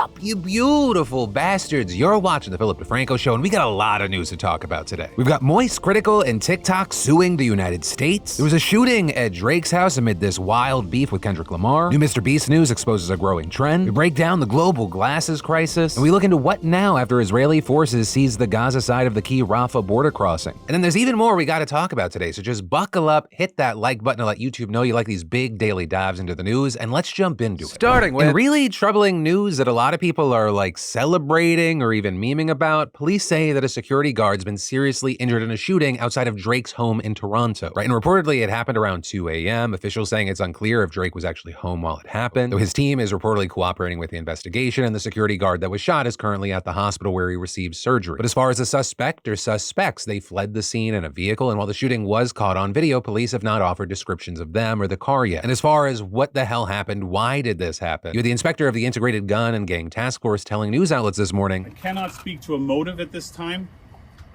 up, you beautiful bastards? You're watching The Philip DeFranco Show, and we got a lot of news to talk about today. We've got Moist Critical and TikTok suing the United States. There was a shooting at Drake's house amid this wild beef with Kendrick Lamar. New Mr. Beast news exposes a growing trend. We break down the global glasses crisis, and we look into what now after Israeli forces seize the Gaza side of the key Rafah border crossing. And then there's even more we got to talk about today, so just buckle up, hit that like button to let YouTube know you like these big daily dives into the news, and let's jump into it. Starting with really troubling news that a lot of people are like celebrating or even memeing about. Police say that a security guard's been seriously injured in a shooting outside of Drake's home in Toronto. Right, and reportedly it happened around 2 a.m. Officials saying it's unclear if Drake was actually home while it happened, though his team is reportedly cooperating with the investigation, and the security guard that was shot is currently at the hospital where he received surgery. But as far as the suspect or suspects, they fled the scene in a vehicle, and while the shooting was caught on video, police have not offered descriptions of them or the car yet. And as far as what the hell happened, why did this happen? You had the inspector of the Integrated Gun and Gang Task Force telling news outlets this morning, I cannot speak to a motive at this time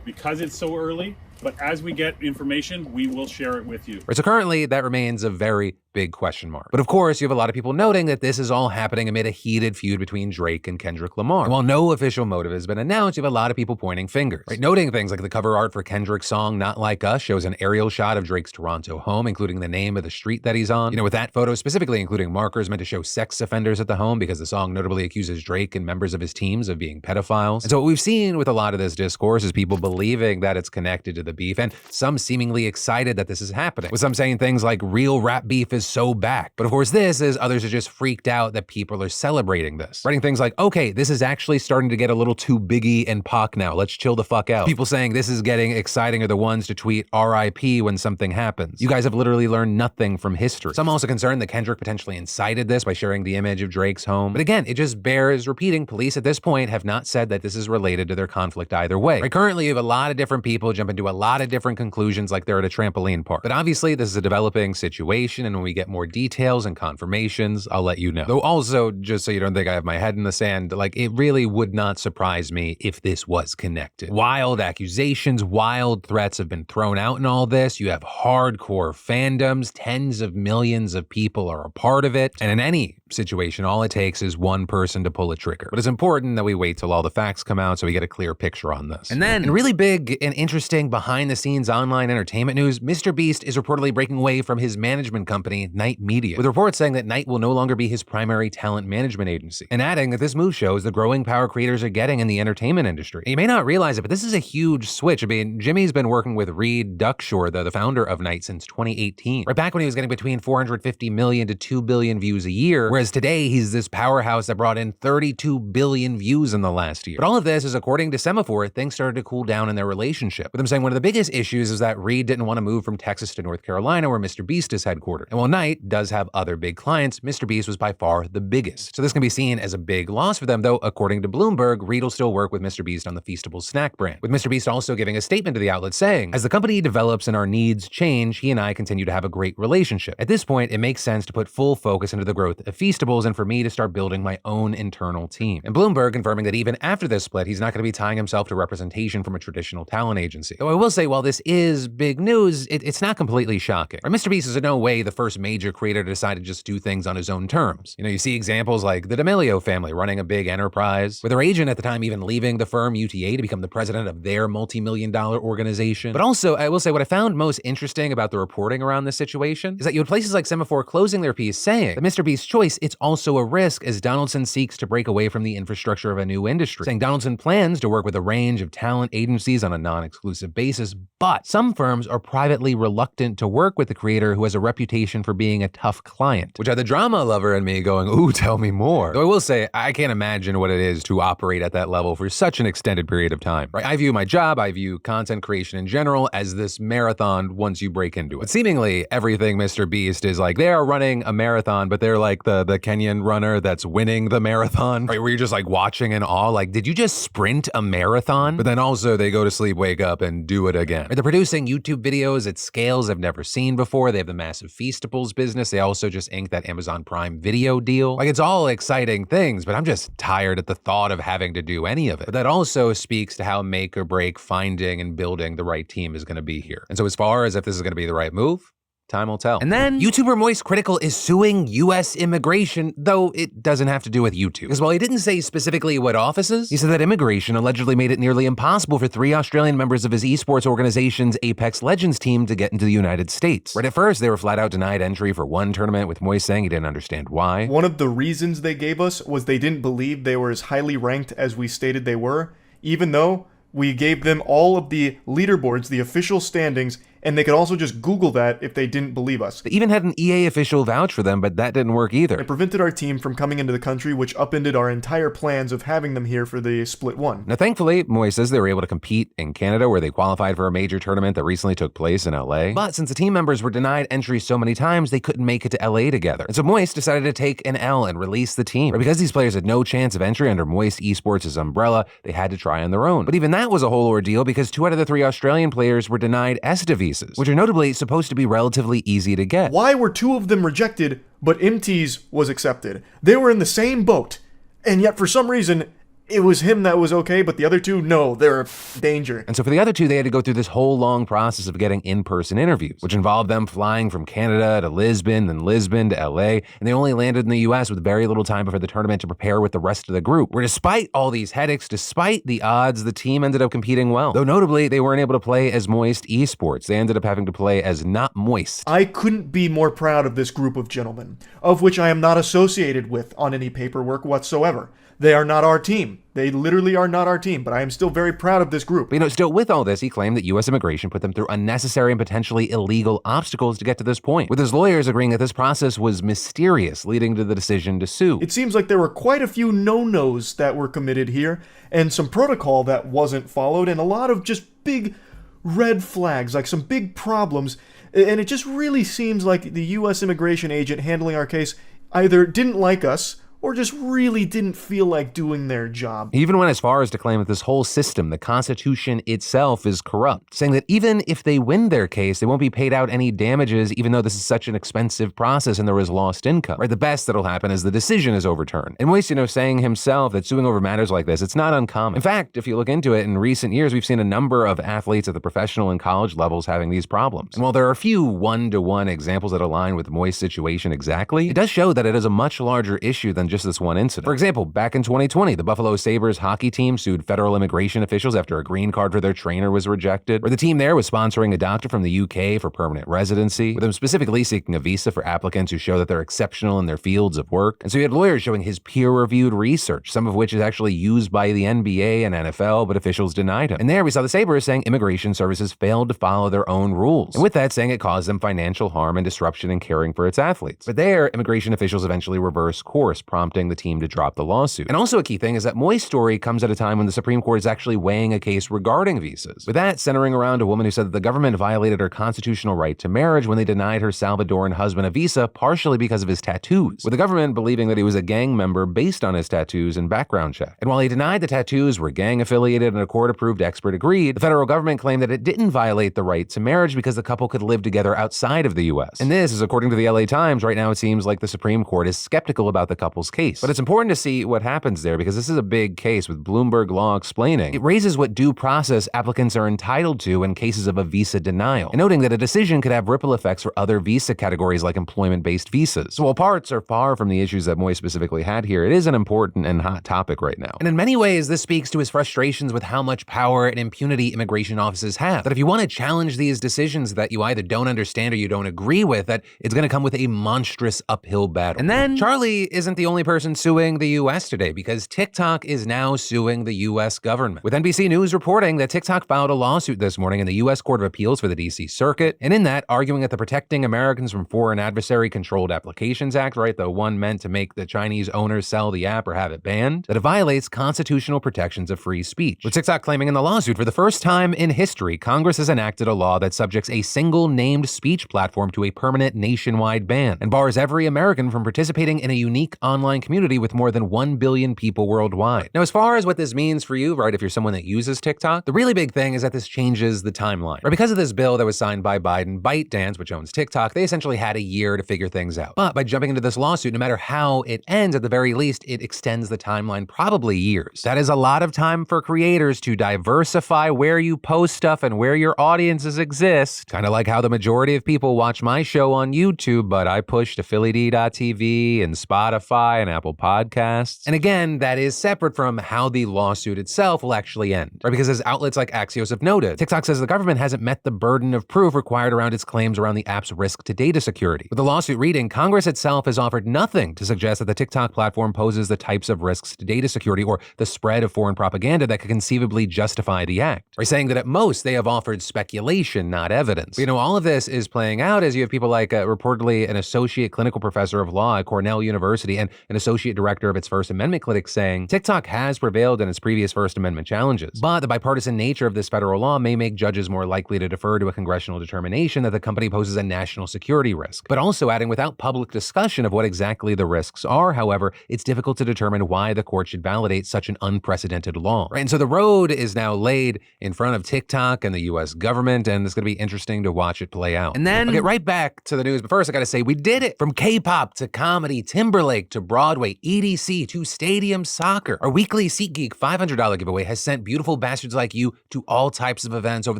because it's so early, but as we get information, we will share it with you. Right, so currently that remains a very big question mark. But of course, you have a lot of people noting that this is all happening amid a heated feud between Drake and Kendrick Lamar. And while no official motive has been announced, you have a lot of people pointing fingers, right? Noting things like the cover art for Kendrick's song Not Like Us shows an aerial shot of Drake's Toronto home, including the name of the street that he's on. You know, with that photo specifically including markers meant to show sex offenders at the home because the song notably accuses Drake and members of his teams of being pedophiles. And so what we've seen with a lot of this discourse is people believing that it's connected to the beef, and some seemingly excited that this is happening, with some saying things like real rap beef is so back. But of course this is others are just freaked out that people are celebrating this. Writing things like, okay, this is actually starting to get a little too Biggie and Pac now. Let's chill the fuck out. People saying this is getting exciting are the ones to tweet RIP when something happens. You guys have literally learned nothing from history. Some also concerned that Kendrick potentially incited this by sharing the image of Drake's home. But again, it just bears repeating. Police at this point have not said that this is related to their conflict either way. Right, currently you have a lot of different people jump into a lot of different conclusions like they're at a trampoline park. But obviously this is a developing situation, and when we get more details and confirmations, I'll let you know. Though also, just so you don't think I have my head in the sand, like it really would not surprise me if this was connected. Wild accusations, wild threats have been thrown out in all this. You have hardcore fandoms, tens of millions of people are a part of it. And in any situation, all it takes is one person to pull a trigger. But it's important that we wait till all the facts come out so we get a clear picture on this. And then, in really big and interesting behind the scenes online entertainment news, Mr. Beast is reportedly breaking away from his management company, Knight Media, with reports saying that Knight will no longer be his primary talent management agency, and adding that this move shows the growing power creators are getting in the entertainment industry. And you may not realize it, but this is a huge switch. I mean, Jimmy's been working with Reed Duckshore, the founder of Knight, since 2018, right back when he was getting between 450 million to 2 billion views a year, whereas today he's this powerhouse that brought in 32 billion views in the last year. But all of this is according to Semaphore, things started to cool down in their relationship, with them saying one of the biggest issues is that Reed didn't want to move from Texas to North Carolina where Mr. Beast is headquartered. And while Knight does have other big clients, Mr. Beast was by far the biggest. So this can be seen as a big loss for them, though according to Bloomberg, Reed will still work with Mr. Beast on the Feastables snack brand, with Mr. Beast also giving a statement to the outlet saying, as the company develops and our needs change, he and I continue to have a great relationship. At this point, it makes sense to put full focus into the growth of Feastables and for me to start building my own internal team. And Bloomberg confirming that even after this split, he's not going to be tying himself to representation from a traditional talent agency. Though I will say, while this is big news, it's not completely shocking. Or Mr. Beast is in no way the first major creator to decide to just do things on his own terms. You know, you see examples like the D'Amelio family running a big enterprise, with their agent at the time even leaving the firm UTA to become the president of their multi-million-dollar organization. But also, I will say what I found most interesting about the reporting around this situation is that you had places like Semaphore closing their piece saying that Mr. Beast's choice, it's also a risk as Donaldson seeks to break away from the infrastructure of a new industry, saying Donaldson plans to work with a range of talent agencies on a non-exclusive basis, but some firms are privately reluctant to work with the creator who has a reputation for being a tough client, which had the drama lover in me going, ooh, tell me more. Though I will say, I can't imagine what it is to operate at that level for such an extended period of time, right? I view my job, I view content creation in general as this marathon once you break into it. But seemingly everything Mr. Beast is like, they are running a marathon, but they're like the Kenyan runner that's winning the marathon, right? Where you're just like watching in awe, like, did you just sprint a marathon? But then also they go to sleep, wake up, and do it again. Right? They're producing YouTube videos at scales I've never seen before. They have the massive Feastables business. They also just inked that Amazon Prime Video deal. Like, it's all exciting things, but I'm just tired at the thought of having to do any of it. But that also speaks to how make or break finding and building the right team is going to be here. And so as far as if this is going to be the right move, time will tell. And then YouTuber Moist Critical is suing U.S. immigration, though it doesn't have to do with YouTube. Because while he didn't say specifically what offices, he said that immigration allegedly made it nearly impossible for 3 Australian members of his esports organization's Apex Legends team to get into the United States. Right at first, they were flat out denied entry for one tournament, with Moist saying he didn't understand why. One of the reasons they gave us was they didn't believe they were as highly ranked as we stated they were, even though we gave them all of the leaderboards, the official standings, and they could also just Google that if they didn't believe us. They even had an EA official vouch for them, but that didn't work either. It prevented our team from coming into the country, which upended our entire plans of having them here for the Split 1. Now, thankfully, Moist says they were able to compete in Canada, where they qualified for a major tournament that recently took place in LA. But since the team members were denied entry so many times, they couldn't make it to LA together. And so Moist decided to take an L and release the team. But because these players had no chance of entry under Moist Esports' umbrella, they had to try on their own. But even that was a whole ordeal, because 2 out of the 3 Australian players were denied ESTA visas, which are notably supposed to be relatively easy to get. Why were 2 of them rejected, but MT's was accepted? They were in the same boat, and yet for some reason, it was him that was okay, but the other 2, no, they're a danger. And so for the other 2, they had to go through this whole long process of getting in-person interviews, which involved them flying from Canada to Lisbon, then Lisbon to LA, and they only landed in the US with very little time before the tournament to prepare with the rest of the group, where despite all these headaches, despite the odds, the team ended up competing well. Though notably, they weren't able to play as Moist Esports. They ended up having to play as Not Moist. I couldn't be more proud of this group of gentlemen, of which I am not associated with on any paperwork whatsoever. They are not our team. They literally are not our team, but I am still very proud of this group. But still with all this, he claimed that U.S. immigration put them through unnecessary and potentially illegal obstacles to get to this point, with his lawyers agreeing that this process was mysterious, leading to the decision to sue. It seems like there were quite a few no-nos that were committed here, and some protocol that wasn't followed, and a lot of just big red flags, like some big problems, and it just really seems like the U.S. immigration agent handling our case either didn't like us, or just really didn't feel like doing their job. He even went as far as to claim that this whole system, the Constitution itself, is corrupt, saying that even if they win their case, they won't be paid out any damages, even though this is such an expensive process and there is lost income. Right? The best that'll happen is the decision is overturned. And Moist, saying himself that suing over matters like this, it's not uncommon. In fact, if you look into it, in recent years, we've seen a number of athletes at the professional and college levels having these problems. And while there are a few one-to-one examples that align with Moist's situation exactly, it does show that it is a much larger issue than just this one incident. For example, back in 2020, the Buffalo Sabres hockey team sued federal immigration officials after a green card for their trainer was rejected, where the team there was sponsoring a doctor from the UK for permanent residency, with them specifically seeking a visa for applicants who show that they're exceptional in their fields of work. And so you had lawyers showing his peer-reviewed research, some of which is actually used by the NBA and NFL, but officials denied him. And there we saw the Sabres saying immigration services failed to follow their own rules, and with that saying it caused them financial harm and disruption in caring for its athletes. But there, immigration officials eventually reversed course, prompting the team to drop the lawsuit. And also a key thing is that Moist's story comes at a time when the Supreme Court is actually weighing a case regarding visas, with that centering around a woman who said that the government violated her constitutional right to marriage when they denied her Salvadoran husband a visa, partially because of his tattoos, with the government believing that he was a gang member based on his tattoos and background check. And while he denied the tattoos were gang affiliated and a court-approved expert agreed, the federal government claimed that it didn't violate the right to marriage because the couple could live together outside of the U.S. And this is according to the LA Times. Right now it seems like the Supreme Court is skeptical about the couple's case. But it's important to see what happens there, because this is a big case, with Bloomberg Law explaining it raises what due process applicants are entitled to in cases of a visa denial, and noting that a decision could have ripple effects for other visa categories like employment-based visas. So while parts are far from the issues that Moist specifically had here, it is an important and hot topic right now. And in many ways, this speaks to his frustrations with how much power and impunity immigration offices have. That if you want to challenge these decisions that you either don't understand or you don't agree with, that it's going to come with a monstrous uphill battle. And then Charlie isn't the only person suing the US today, because TikTok is now suing the US government, with NBC News reporting that TikTok filed a lawsuit this morning in the US Court of Appeals for the DC Circuit, and in that arguing that the Protecting Americans from Foreign Adversary Controlled Applications Act, right, the one meant to make the Chinese owners sell the app or have it banned, that it violates constitutional protections of free speech. With TikTok claiming in the lawsuit, for the first time in history, Congress has enacted a law that subjects a single named speech platform to a permanent nationwide ban and bars every American from participating in a unique online online community with more than 1 billion people worldwide. Now, as far as what this means for you, right, if you're someone that uses TikTok, the really big thing is that this changes the timeline. Right, because of this bill that was signed by Biden, ByteDance, which owns TikTok, they essentially had a year to figure things out. But by jumping into this lawsuit, no matter how it ends, at the very least, it extends the timeline probably years. That is a lot of time for creators to diversify where you post stuff and where your audiences exist. Kind of like how the majority of people watch my show on YouTube, but I push to PhillyD.tv and Spotify and Apple Podcasts. And again, that is separate from how the lawsuit itself will actually end, right? Because as outlets like Axios have noted, TikTok says the government hasn't met the burden of proof required around its claims around the app's risk to data security. With the lawsuit reading, Congress itself has offered nothing to suggest that the TikTok platform poses the types of risks to data security or the spread of foreign propaganda that could conceivably justify the act. By saying that at most they have offered speculation, not evidence. But, all of this is playing out as you have people like reportedly an associate clinical professor of law at Cornell University and an associate director of its First Amendment clinic saying TikTok has prevailed in its previous First Amendment challenges, but the bipartisan nature of this federal law may make judges more likely to defer to a congressional determination that the company poses a national security risk. But also adding, without public discussion of what exactly the risks are, however, it's difficult to determine why the court should validate such an unprecedented law. Right? And so the road is now laid in front of TikTok and the US government, and it's going to be interesting to watch it play out. And then I'll get right back to the news, but first I got to say we did it. From K-pop to comedy, Timberlake to Broadway, EDC to stadium soccer. Our weekly SeatGeek $500 giveaway has sent beautiful bastards like you to all types of events over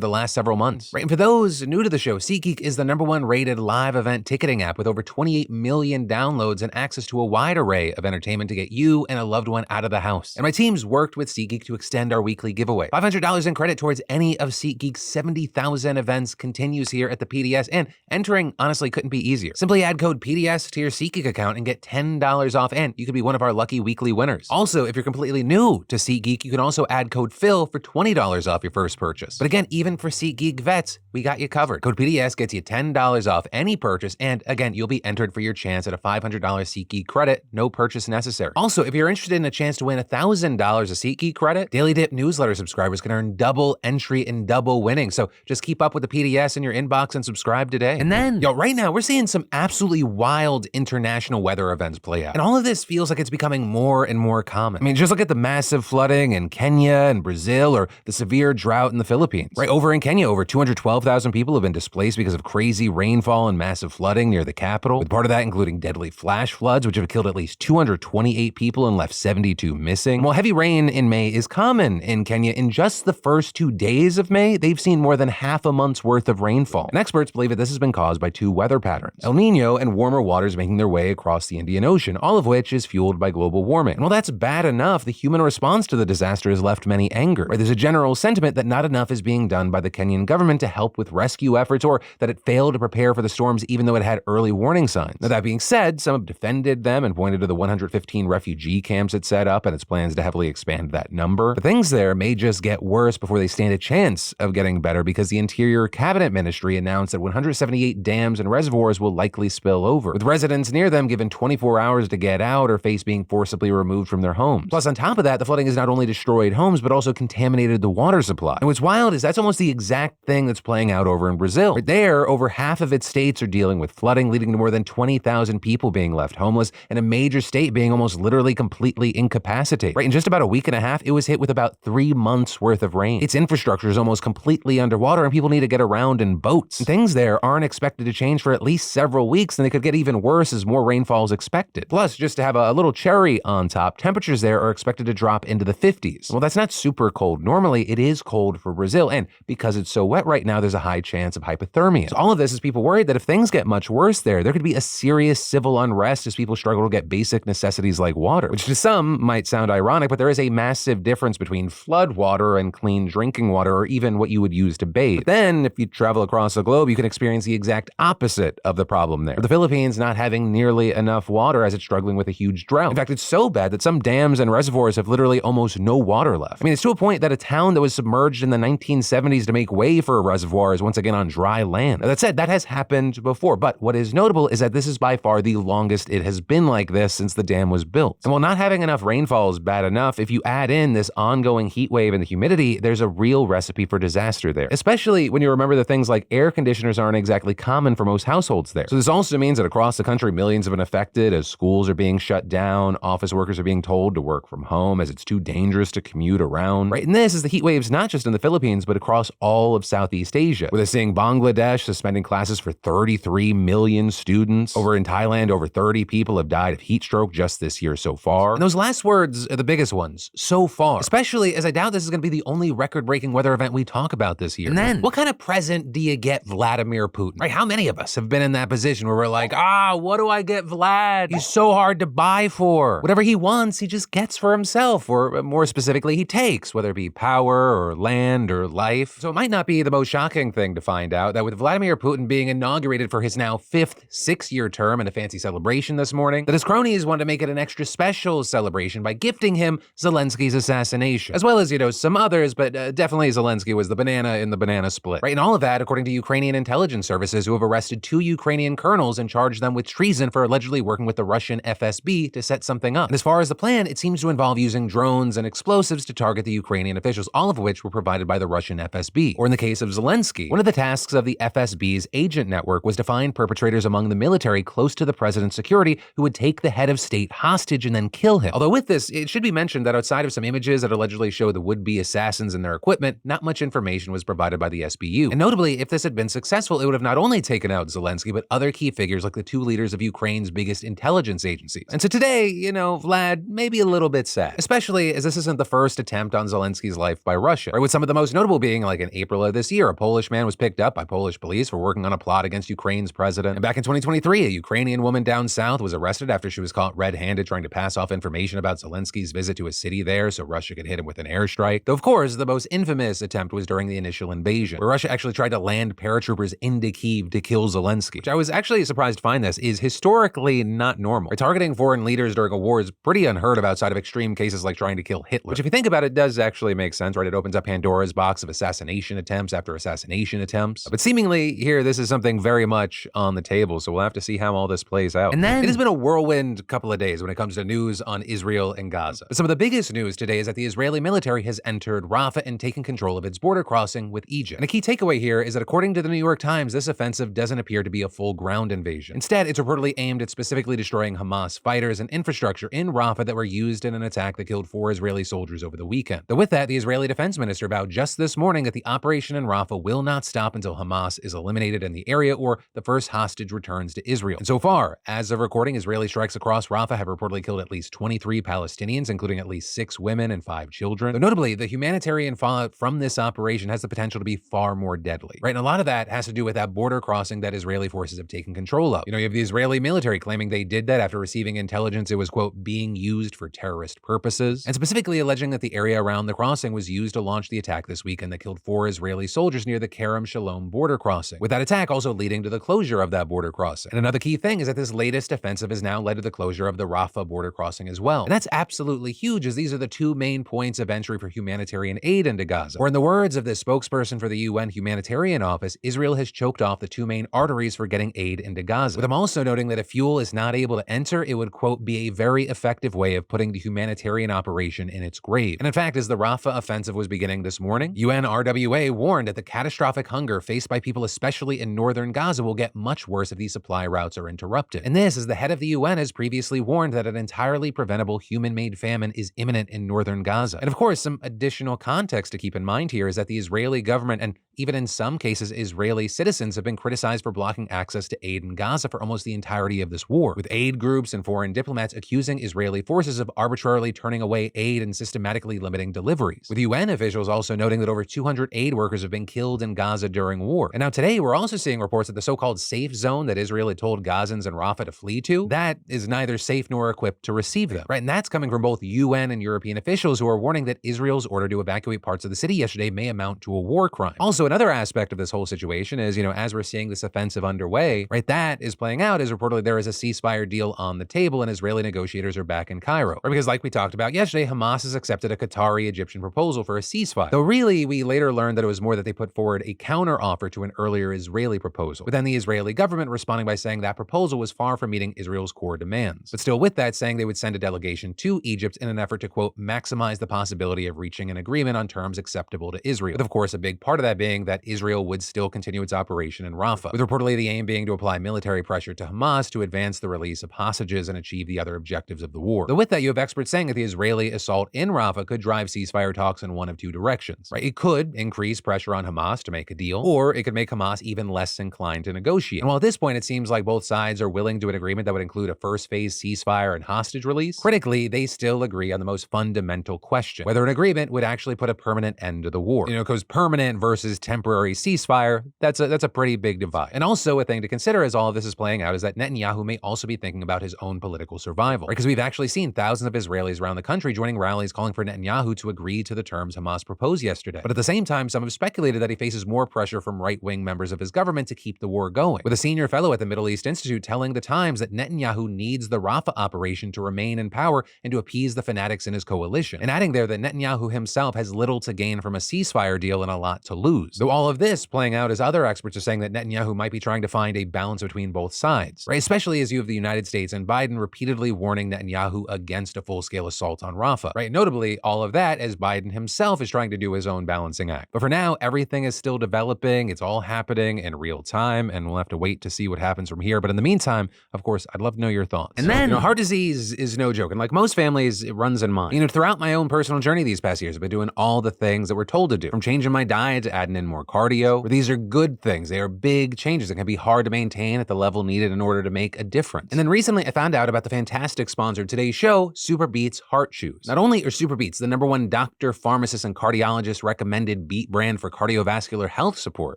the last several months. Right? And for those new to the show, SeatGeek is the #1 rated live event ticketing app with over 28 million downloads and access to a wide array of entertainment to get you and a loved one out of the house. And my team's worked with SeatGeek to extend our weekly giveaway. $500 in credit towards any of SeatGeek's 70,000 events continues here at the PDS, and entering honestly couldn't be easier. Simply add code PDS to your SeatGeek account and get $10 off, and you could be one of our lucky weekly winners. Also, if you're completely new to SeatGeek, you can also add code Phil for $20 off your first purchase. But again, even for SeatGeek vets, we got you covered. Code PDS gets you $10 off any purchase, and again, you'll be entered for your chance at a $500 SeatGeek credit, no purchase necessary. Also, if you're interested in a chance to win $1,000 of SeatGeek credit, Daily Dip newsletter subscribers can earn double entry and double winning. So just keep up with the PDS in your inbox and subscribe today. And then, right now we're seeing some absolutely wild international weather events play out. And all of this feels like it's becoming more and more common. I mean, just look at the massive flooding in Kenya and Brazil, or the severe drought in the Philippines. Right, over in Kenya, over 212,000 people have been displaced because of crazy rainfall and massive flooding near the capital, with part of that including deadly flash floods, which have killed at least 228 people and left 72 missing. While heavy rain in May is common in Kenya, in just the first 2 days of May, they've seen more than half a month's worth of rainfall. And experts believe that this has been caused by two weather patterns: El Nino and warmer waters making their way across the Indian Ocean, all of which is fueled by global warming. And while that's bad enough, the human response to the disaster has left many angered. There's a general sentiment that not enough is being done by the Kenyan government to help with rescue efforts, or that it failed to prepare for the storms even though it had early warning signs. Now, that being said, some have defended them and pointed to the 115 refugee camps it set up and its plans to heavily expand that number. But things there may just get worse before they stand a chance of getting better, because the Interior Cabinet Ministry announced that 178 dams and reservoirs will likely spill over, with residents near them given 24 hours to get out or face being forcibly removed from their homes. Plus, on top of that, the flooding has not only destroyed homes, but also contaminated the water supply. And what's wild is that's almost the exact thing that's playing out over in Brazil. Right there, over half of its states are dealing with flooding, leading to more than 20,000 people being left homeless, and a major state being almost literally completely incapacitated. Right, in just about a week and a half, it was hit with about 3 months worth of rain. Its infrastructure is almost completely underwater, and people need to get around in boats. And things there aren't expected to change for at least several weeks, and they could get even worse as more rainfall is expected. Plus, just to have a little cherry on top, temperatures there are expected to drop into the 50s. Well, that's not super cold. Normally, it is cold for Brazil, and because it's so wet right now, there's a high chance of hypothermia. So all of this is people worried that if things get much worse there could be a serious civil unrest as people struggle to get basic necessities like water, which to some might sound ironic, but there is a massive difference between flood water and clean drinking water, or even what you would use to bathe. But then, if you travel across the globe, you can experience the exact opposite of the problem there. The Philippines not having nearly enough water as it's struggling with a huge drought. In fact, it's so bad that some dams and reservoirs have literally almost no water left. I mean, it's to a point that a town that was submerged in the 1970s to make way for a reservoir is once again on dry land. Now, that said, that has happened before, but what is notable is that this is by far the longest it has been like this since the dam was built. And while not having enough rainfall is bad enough, if you add in this ongoing heat wave and the humidity, there's a real recipe for disaster there, especially when you remember that things like air conditioners aren't exactly common for most households there. So this also means that across the country, millions have been affected as schools are being shut down. Office workers are being told to work from home as it's too dangerous to commute around. Right, and this is the heat waves not just in the Philippines, but across all of Southeast Asia. With us seeing Bangladesh suspending classes for 33 million students. Over in Thailand, over 30 people have died of heat stroke just this year so far. And those last words are the biggest ones, so far. Especially as I doubt this is going to be the only record-breaking weather event we talk about this year. And then, what kind of present do you get Vladimir Putin? Right, how many of us have been in that position where we're like, what do I get Vlad? He's so hard to buy for. Whatever he wants, he just gets for himself, or more specifically, he takes, whether it be power or land or life. So it might not be the most shocking thing to find out that with Vladimir Putin being inaugurated for his now 5th six-year term in a fancy celebration this morning, that his cronies wanted to make it an extra special celebration by gifting him Zelensky's assassination, as well as, some others, but definitely Zelensky was the banana in the banana split. Right, and all of that according to Ukrainian intelligence services, who have arrested 2 Ukrainian colonels and charged them with treason for allegedly working with the Russian FSB to set something up. And as far as the plan, it seems to involve using drones and explosives to target the Ukrainian officials, all of which were provided by the Russian FSB. Or in the case of Zelensky, one of the tasks of the FSB's agent network was to find perpetrators among the military close to the president's security who would take the head of state hostage and then kill him. Although with this, it should be mentioned that outside of some images that allegedly show the would-be assassins and their equipment, not much information was provided by the SBU. And notably, if this had been successful, it would have not only taken out Zelensky, but other key figures like the 2 leaders of Ukraine's biggest intelligence agencies. And so today, Vlad may be a little bit sad, especially as this isn't the first attempt on Zelensky's life by Russia, right? With some of the most notable being like in April of this year, a Polish man was picked up by Polish police for working on a plot against Ukraine's president. And back in 2023, a Ukrainian woman down south was arrested after she was caught red-handed trying to pass off information about Zelensky's visit to a city there so Russia could hit him with an airstrike. Though, of course, the most infamous attempt was during the initial invasion, where Russia actually tried to land paratroopers into Kyiv to kill Zelensky, which I was actually surprised to find this is historically not normal. Targeting foreign leaders during a war is pretty unheard of outside of extreme cases like trying to kill Hitler, which if you think about it, does actually make sense, right? It opens up Pandora's box of assassination attempts after assassination attempts. But seemingly here, this is something very much on the table, so we'll have to see how all this plays out. And then it has been a whirlwind couple of days when it comes to news on Israel and Gaza. But some of the biggest news today is that the Israeli military has entered Rafah and taken control of its border crossing with Egypt. And a key takeaway here is that according to the New York Times, this offensive doesn't appear to be a full ground invasion. Instead, it's reportedly aimed at specifically destroying Hamas fighters and infrastructure in Rafah that were used in an attack that killed 4 Israeli soldiers over the weekend. Though with that, the Israeli defense minister vowed just this morning that the operation in Rafah will not stop until Hamas is eliminated in the area or the first hostage returns to Israel. And so far, as of recording, Israeli strikes across Rafah have reportedly killed at least 23 Palestinians, including at least 6 women and 5 children. Though notably, the humanitarian fallout from this operation has the potential to be far more deadly, right? And a lot of that has to do with that border crossing that Israeli forces have taken control of. You have the Israeli military claiming they did that after receiving intelligence it was, quote, being used for terrorist purposes, and specifically alleging that the area around the crossing was used to launch the attack this weekend that killed 4 Israeli soldiers near the Kerem Shalom border crossing, with that attack also leading to the closure of that border crossing. And another key thing is that this latest offensive has now led to the closure of the Rafah border crossing as well. And that's absolutely huge, as these are the 2 main points of entry for humanitarian aid into Gaza. Or in the words of the spokesperson for the UN Humanitarian Office, Israel has choked off the 2 main arteries for getting aid into Gaza, with them also noting that if fuel is not able to enter, it would, quote, be a very effective way of putting the humanitarian operation in its grave. And in fact, as the Rafah offensive was beginning this morning, UNRWA warned that the catastrophic hunger faced by people, especially in northern Gaza, will get much worse if these supply routes are interrupted. And this, as the head of the UN has previously warned that an entirely preventable human-made famine is imminent in northern Gaza. And of course, some additional context to keep in mind here is that the Israeli government, and even in some cases Israeli citizens, have been criticized for blocking access to aid in Gaza for almost the entirety of this war, with aid groups and foreign diplomats accusing Israeli forces of arbitrarily turning away aid and systematically limiting deliveries, with UN officials also noting that over 200 aid workers have been killed in Gaza during war. And now today, we're also seeing reports that the so-called safe zone that Israel had told Gazans in Rafah to flee to, that is neither safe nor equipped to receive them, right? And that's coming from both UN and European officials who are warning that Israel's order to evacuate parts of the city yesterday may amount to a war crime. Also, another aspect of this whole situation is, as we're seeing this offensive underway, right, that is playing out as reportedly there is a ceasefire deal on the table and Israeli negotiators are back in Cairo. Right, because like we talked about yesterday, Hamas has accepted a Qatari-Egyptian proposal for a ceasefire. Though really, we later learned that it was more that they put forward a counter-offer to an earlier Israeli proposal, with then the Israeli government responding by saying that proposal was far from meeting Israel's core demands. But still with that, saying they would send a delegation to Egypt in an effort to, quote, maximize the possibility of reaching an agreement on terms acceptable to Israel. With of course a big part of that being confirming that Israel would still continue its operation in Rafah, with reportedly the aim being to apply military pressure to Hamas to advance the release of hostages and achieve the other objectives of the war. Though with that, you have experts saying that the Israeli assault in Rafah could drive ceasefire talks in one of two directions. Right? It could increase pressure on Hamas to make a deal, or it could make Hamas even less inclined to negotiate. And while at this point it seems like both sides are willing to an agreement that would include a first phase ceasefire and hostage release, critically, they still agree on the most fundamental question, whether an agreement would actually put a permanent end to the war. Because permanent versus temporary ceasefire, that's a pretty big divide. And also a thing to consider as all of this is playing out is that Netanyahu may also be thinking about his own political survival, right? Because we've actually seen thousands of Israelis around the country joining rallies calling for Netanyahu to agree to the terms Hamas proposed yesterday. But at the same time, some have speculated that he faces more pressure from right-wing members of his government to keep the war going, with a senior fellow at the Middle East Institute telling the Times that Netanyahu needs the Rafah operation to remain in power and to appease the fanatics in his coalition, and adding there that Netanyahu himself has little to gain from a ceasefire deal and a lot to lose. Though all of this playing out as other experts are saying that Netanyahu might be trying to find a balance between both sides, right? Especially as you have the United States and Biden repeatedly warning Netanyahu against a full-scale assault on Rafah, right? Notably, all of that as Biden himself is trying to do his own balancing act. But for now, everything is still developing. It's all happening in real time, and we'll have to wait to see what happens from here. But in the meantime, of course, I'd love to know your thoughts. And then, heart disease is no joke. And like most families, it runs in mine. Throughout my own personal journey these past years, I've been doing all the things that we're told to do, from changing my diet to adding in more cardio, where these are good things. They are big changes that can be hard to maintain at the level needed in order to make a difference. And then recently I found out about the fantastic sponsor of today's show, SuperBeets Heart Chews. Not only are SuperBeets the #1 doctor, pharmacist, and cardiologist recommended beet brand for cardiovascular health support,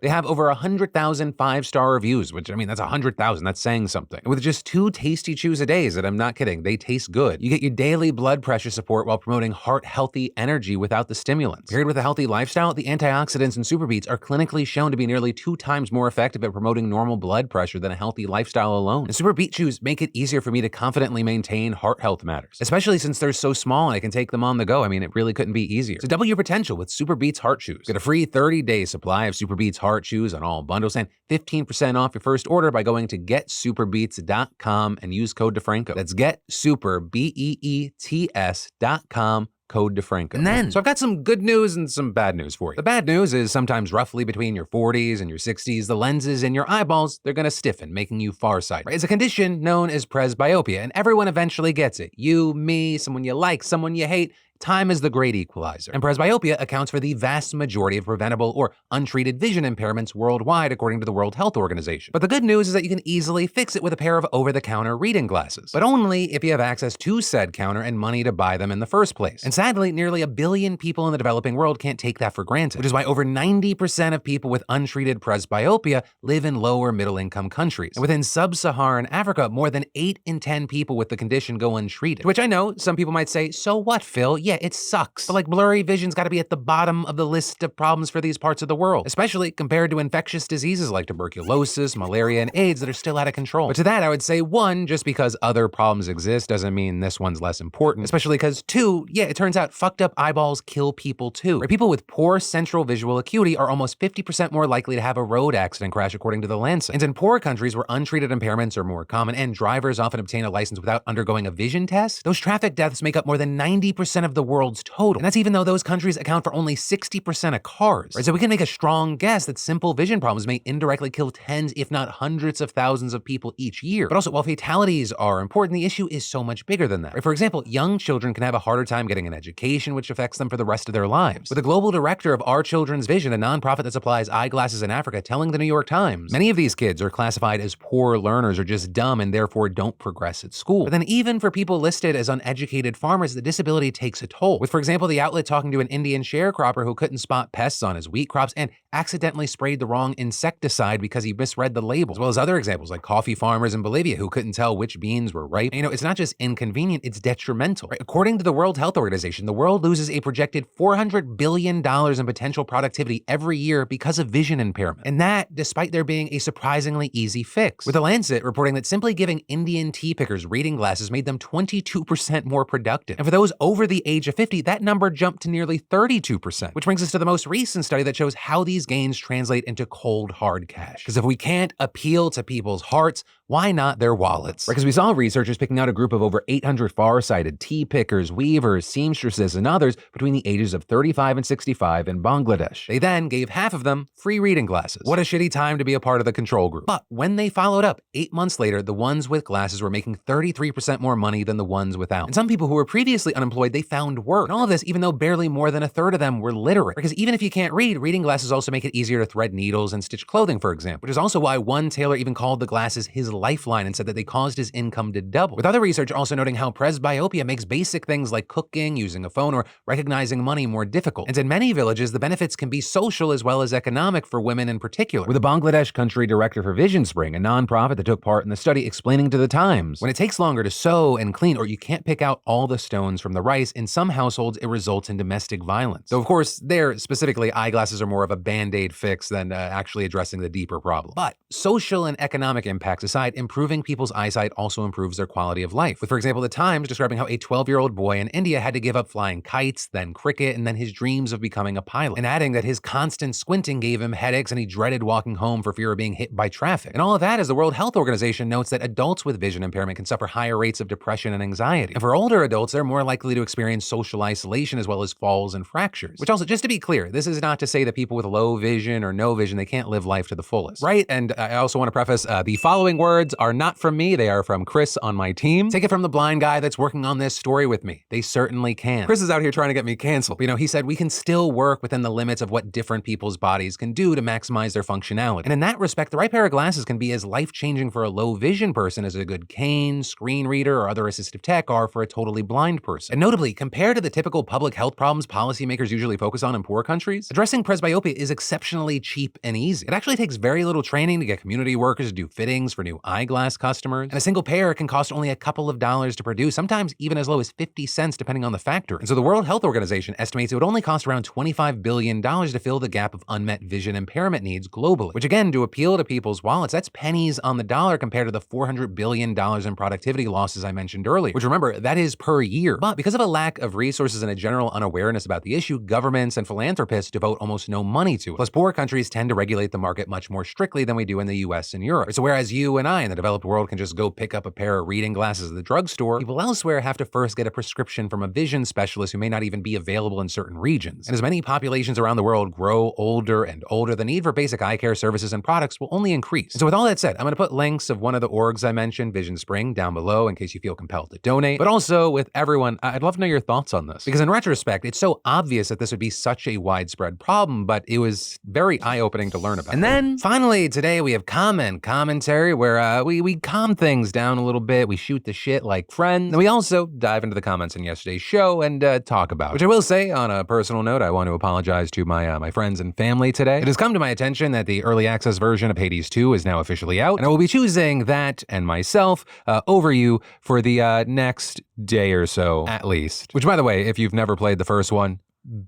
they have over 100,000 5-star reviews, which, that's 100,000. That's saying something. And with just 2 tasty chews a day, that I'm not kidding, they taste good. You get your daily blood pressure support while promoting heart-healthy energy without the stimulants. Paired with a healthy lifestyle, the antioxidants in SuperBeets are clinically shown to be nearly 2 times more effective at promoting normal blood pressure than a healthy lifestyle alone. And SuperBeet chews make it easier for me to confidently maintain heart health matters, especially since they're so small and I can take them on the go. It really couldn't be easier. So double your potential with SuperBeets Heart Chews. Get a free 30-day supply of SuperBeets Heart Chews on all bundles and 15% off your first order by going to getsuperbeets.com and use code DeFranco. That's getsuperbeets.com. Code DeFranco. And then, so I've got some good news and some bad news for you. The bad news is sometimes roughly between your 40s and your 60s, the lenses in your eyeballs, they're going to stiffen, making you farsighted. Right? It's a condition known as presbyopia, and everyone eventually gets it. You, me, someone you like, someone you hate. Time is the great equalizer. And presbyopia accounts for the vast majority of preventable or untreated vision impairments worldwide, according to the World Health Organization. But the good news is that you can easily fix it with a pair of over-the-counter reading glasses, but only if you have access to said counter and money to buy them in the first place. And sadly, nearly 1 billion people in the developing world can't take that for granted, which is why over 90% of people with untreated presbyopia live in lower middle-income countries. And within sub-Saharan Africa, more than 8 in 10 people with the condition go untreated. To which I know some people might say, so what, Phil? Yeah, it sucks. But blurry vision's got to be at the bottom of the list of problems for these parts of the world, especially compared to infectious diseases like tuberculosis, malaria, and AIDS that are still out of control. But to that, I would say 1, just because other problems exist doesn't mean this one's less important, especially because 2, yeah, it turns out fucked up eyeballs kill people too. Right? People with poor central visual acuity are almost 50% more likely to have a road accident crash, according to the Lancet. And in poor countries where untreated impairments are more common and drivers often obtain a license without undergoing a vision test, those traffic deaths make up more than 90% of the world's total. And that's even though those countries account for only 60% of cars. Right? So we can make a strong guess that simple vision problems may indirectly kill tens, if not hundreds of thousands of people each year. But also, while fatalities are important, the issue is so much bigger than that. Right? For example, young children can have a harder time getting an education, which affects them for the rest of their lives. With the global director of Our Children's Vision, a nonprofit that supplies eyeglasses in Africa, telling the New York Times, many of these kids are classified as poor learners or just dumb and therefore don't progress at school. But then even for people listed as uneducated farmers, the disability takes a toll. With, for example, the outlet talking to an Indian sharecropper who couldn't spot pests on his wheat crops and accidentally sprayed the wrong insecticide because he misread the label, as well as other examples like coffee farmers in Bolivia who couldn't tell which beans were ripe. And, it's not just inconvenient, it's detrimental. Right? According to the World Health Organization, the world loses a projected $400 billion in potential productivity every year because of vision impairment. And that, despite there being a surprisingly easy fix. With The Lancet reporting that simply giving Indian tea pickers reading glasses made them 22% more productive. And for those over the age of 50, that number jumped to nearly 32%, which brings us to the most recent study that shows how these gains translate into cold, hard cash. Because if we can't appeal to people's hearts, why not their wallets? Because we saw researchers picking out a group of over 800 far-sighted tea pickers, weavers, seamstresses, and others between the ages of 35 and 65 in Bangladesh. They then gave half of them free reading glasses. What a shitty time to be a part of the control group. But when they followed up, 8 months later, the ones with glasses were making 33% more money than the ones without. And some people who were previously unemployed, they found work. And all of this, even though barely more than a third of them were literate. Because even if you can't read, reading glasses also make it easier to thread needles and stitch clothing, for example. Which is also why one tailor even called the glasses his lifeline and said that they caused his income to double. With other research also noting how presbyopia makes basic things like cooking, using a phone, or recognizing money more difficult. And in many villages, the benefits can be social as well as economic for women in particular. With the Bangladesh country director for Vision Spring, a nonprofit that took part in the study, explaining to the Times, when it takes longer to sew and clean, or you can't pick out all the stones from the rice, in some households it results in domestic violence. Though of course, there specifically, eyeglasses are more of a band-aid fix than actually addressing the deeper problem. But social and economic impacts aside, improving people's eyesight also improves their quality of life. With, for example, the Times describing how a 12-year-old boy in India had to give up flying kites, then cricket, and then his dreams of becoming a pilot. And adding that his constant squinting gave him headaches and he dreaded walking home for fear of being hit by traffic. And all of that as the World Health Organization notes that adults with vision impairment can suffer higher rates of depression and anxiety. And for older adults, they're more likely to experience social isolation as well as falls and fractures. Which also, just to be clear, this is not to say that people with low vision or no vision, they can't live life to the fullest. Right? And I also want to preface, the following words are not from me, they are from Chris on my team. Take it from the blind guy that's working on this story with me. They certainly can. Chris is out here trying to get me canceled. But, he said we can still work within the limits of what different people's bodies can do to maximize their functionality. And in that respect, the right pair of glasses can be as life-changing for a low vision person as a good cane, screen reader, or other assistive tech are for a totally blind person. And notably, compared to the typical public health problems policymakers usually focus on in poor countries, addressing presbyopia is exceptionally cheap and easy. It actually takes very little training to get community workers to do fittings for new eyeglass customers. And a single pair can cost only a couple of dollars to produce, sometimes even as low as 50 cents depending on the factory. And so the World Health Organization estimates it would only cost around $25 billion to fill the gap of unmet vision impairment needs globally. Which again, to appeal to people's wallets, that's pennies on the dollar compared to the $400 billion in productivity losses I mentioned earlier. Which remember, that is per year. But because of a lack of resources and a general unawareness about the issue, governments and philanthropists devote almost no money to it. Plus, poor countries tend to regulate the market much more strictly than we do in the US and Europe. So whereas you and I in the developed world can just go pick up a pair of reading glasses at the drugstore, people elsewhere have to first get a prescription from a vision specialist who may not even be available in certain regions. And as many populations around the world grow older and older, the need for basic eye care services and products will only increase. And so with all that said, I'm going to put links of one of the orgs I mentioned, Vision Spring, down below in case you feel compelled to donate. But also with everyone, I'd love to know your thoughts on this. Because in retrospect, it's so obvious that this would be such a widespread problem, but it was very eye-opening to learn about. And then finally, today we have commentary where we calm things down a little bit. We shoot the shit like friends. And we also dive into the comments in yesterday's show and talk about it. Which I will say, on a personal note, I want to apologize to my friends and family today. It has come to my attention that the early access version of Hades 2 is now officially out, and I will be choosing that and myself over you for the next day or so, at least. Which, by the way, if you've never played the first one,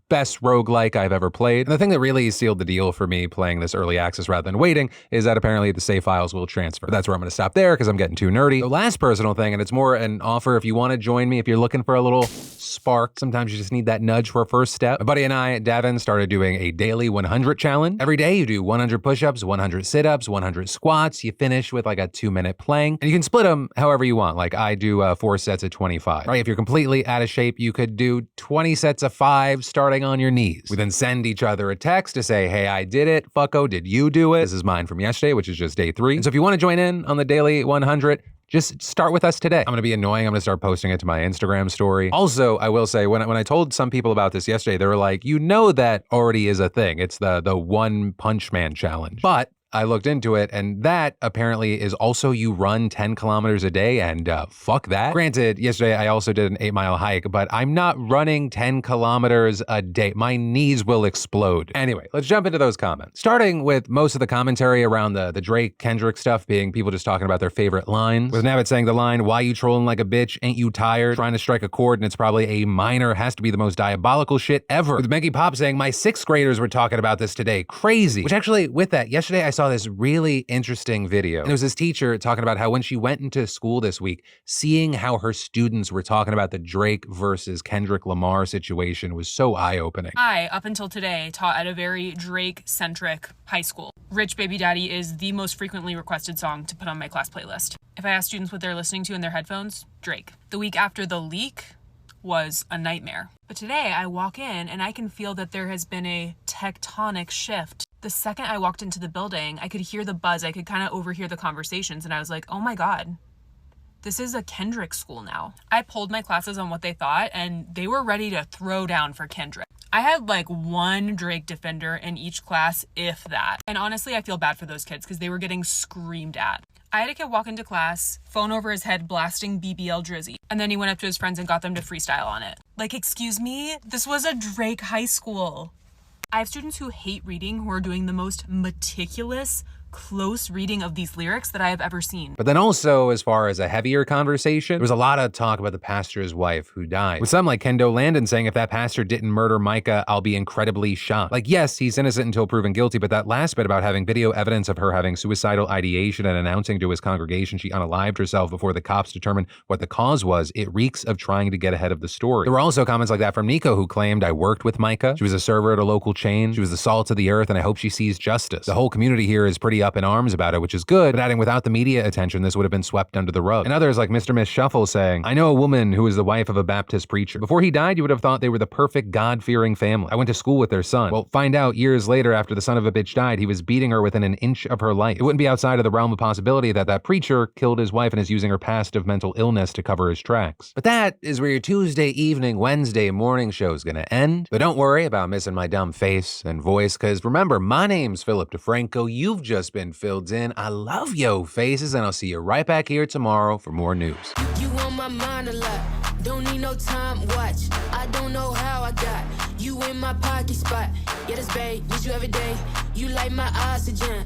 best roguelike I've ever played. And the thing that really sealed the deal for me playing this early access rather than waiting is that apparently the save files will transfer. But that's where I'm going to stop there because I'm getting too nerdy. The last personal thing, and it's more an offer if you want to join me, if you're looking for a little spark, sometimes you just need that nudge for a first step. My buddy and I, Davin, started doing a daily 100 challenge. Every day you do 100 push-ups, 100 sit-ups, 100 squats. You finish with like a 2-minute plank. And you can split them however you want. Like I do 4 sets of 25. Right? If you're completely out of shape, you could do 20 sets of 5 starting on your knees. We then send each other a text to say, hey, I did it. Fucko, did you do it? This is mine from yesterday, which is just day 3. And so if you want to join in on the daily 100, just start with us today. I'm going to be annoying. I'm going to start posting it to my Instagram story. Also, I will say, when I told some people about this yesterday, they were like, that already is a thing. It's the One Punch Man challenge. But I looked into it, and that apparently is also you run 10 kilometers a day, and fuck that. Granted, yesterday I also did an 8-mile hike, but I'm not running 10 kilometers a day. My knees will explode. Anyway, let's jump into those comments. Starting with most of the commentary around the Drake Kendrick stuff being people just talking about their favorite lines. With Nabbit saying the line, why you trolling like a bitch, ain't you tired? Trying to strike a chord and it's probably A minor, has to be the most diabolical shit ever. With Meggy Pop saying, my 6th graders were talking about this today, crazy. Which actually, with that, yesterday I saw saw this really interesting video. And it was this teacher talking about how when she went into school this week, seeing how her students were talking about the Drake versus Kendrick Lamar situation was so eye-opening. I, up until today, taught at a very Drake-centric high school. Rich Baby Daddy is the most frequently requested song to put on my class playlist. If I ask students what they're listening to in their headphones, Drake. The week after the leak was a nightmare. But today I walk in and I can feel that there has been a tectonic shift. The second I walked into the building, I could hear the buzz. I could kind of overhear the conversations, and I was like, oh my God, this is a Kendrick school now. I polled my classes on what they thought, and they were ready to throw down for Kendrick. I had like one Drake defender in each class, if that. And honestly, I feel bad for those kids because they were getting screamed at. I had a kid walk into class, phone over his head, blasting BBL Drizzy. And then he went up to his friends and got them to freestyle on it. Like, excuse me? This was a Drake high school. I have students who hate reading who are doing the most meticulous, close reading of these lyrics that I have ever seen. But then also, as far as a heavier conversation, there was a lot of talk about the pastor's wife who died. With some like Kendo Landon saying if that pastor didn't murder Micah, I'll be incredibly shocked. Like, yes, he's innocent until proven guilty, but that last bit about having video evidence of her having suicidal ideation and announcing to his congregation she unalived herself before the cops determined what the cause was, it reeks of trying to get ahead of the story. There were also comments like that from Nico, who claimed, I worked with Micah. She was a server at a local chain. She was the salt of the earth, and I hope she sees justice. The whole community here is pretty up in arms about it, which is good, but adding without the media attention, this would have been swept under the rug. And others like Mr. Miss Shuffle saying, I know a woman who is the wife of a Baptist preacher. Before he died, you would have thought they were the perfect God-fearing family. I went to school with their son. Well, find out years later after the son of a bitch died, he was beating her within an inch of her life. It wouldn't be outside of the realm of possibility that that preacher killed his wife and is using her past of mental illness to cover his tracks. But that is where your Tuesday evening, Wednesday morning show is gonna end. But don't worry about missing my dumb face and voice, because remember, my name's Philip DeFranco. You've just been filled in. I love yo faces, and I'll see you right back here tomorrow for more news. You on my mind a lot. Don't need no time watch. I don't know how I got you in my pocket spot. Yeah, that's babe. Need you every day. You like my oxygen.